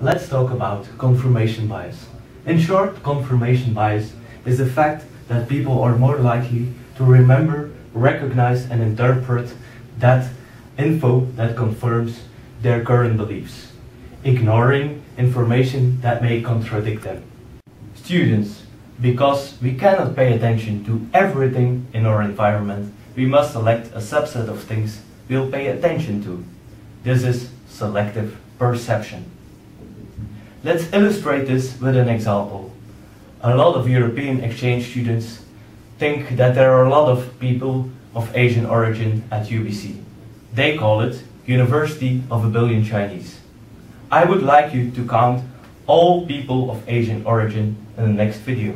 let's talk about confirmation bias. In short, confirmation bias is the fact that people are more likely to remember, recognize and interpret that info that confirms their current beliefs, ignoring information that may contradict them. Students, because we cannot pay attention to everything in our environment, we must select a subset of things we'll pay attention to. This is selective perception. Let's illustrate this with an example. A lot of European exchange students think that there are a lot of people of Asian origin at UBC. They call it University of a Billion Chinese. I would like you to count all people of Asian origin in the next video.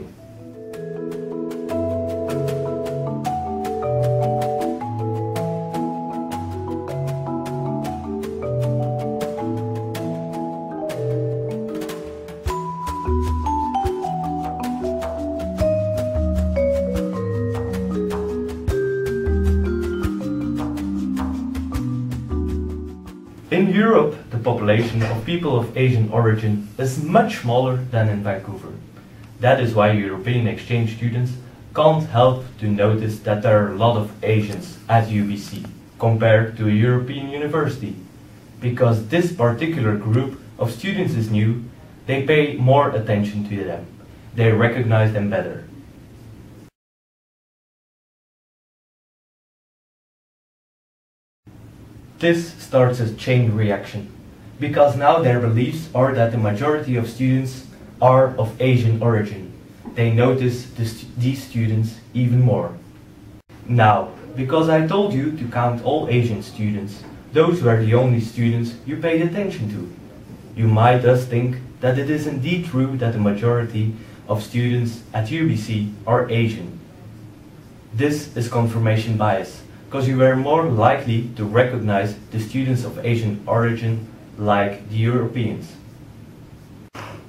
In Europe, the population of people of Asian origin is much smaller than in Vancouver. That is why European exchange students can't help to notice that there are a lot of Asians at UBC compared to a European university. Because this particular group of students is new, they pay more attention to them. They recognize them better. This starts a chain reaction, because now their beliefs are that the majority of students are of Asian origin. They notice these students even more. Now, because I told you to count all Asian students, those were the only students you paid attention to. You might thus think that it is indeed true that the majority of students at UBC are Asian. This is confirmation bias, because you were more likely to recognize the students of Asian origin like the Europeans.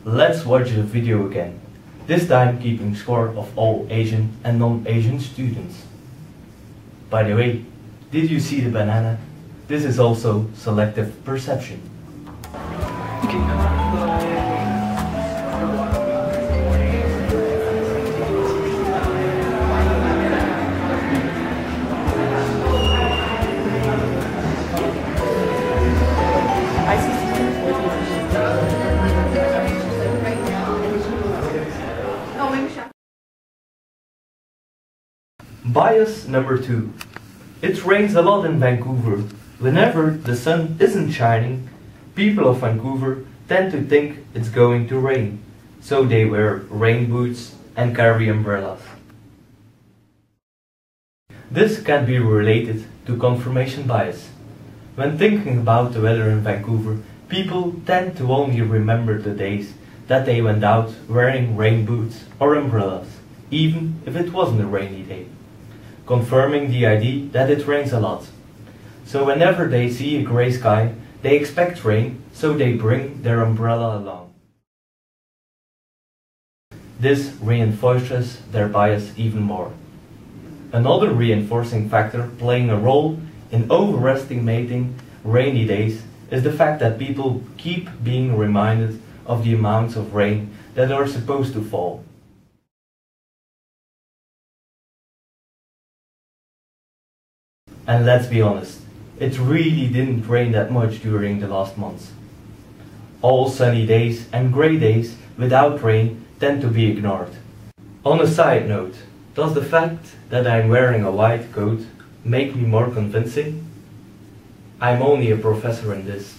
Let's watch the video again, this time keeping score of all Asian and non-Asian students. By the way, did you see the banana? This is also selective perception. Bias number 2. It rains a lot in Vancouver. Whenever the sun isn't shining, people of Vancouver tend to think it's going to rain, so they wear rain boots and carry umbrellas. This can be related to confirmation bias. When thinking about the weather in Vancouver, people tend to only remember the days that they went out wearing rain boots or umbrellas, even if it wasn't a rainy day, confirming the idea that it rains a lot. So whenever they see a grey sky, they expect rain, so they bring their umbrella along. This reinforces their bias even more. Another reinforcing factor playing a role in overestimating rainy days is the fact that people keep being reminded of the amounts of rain that are supposed to fall. And let's be honest, it really didn't rain that much during the last months. All sunny days and grey days without rain tend to be ignored. On a side note, does the fact that I'm wearing a white coat make me more convincing? I'm only a professor in this.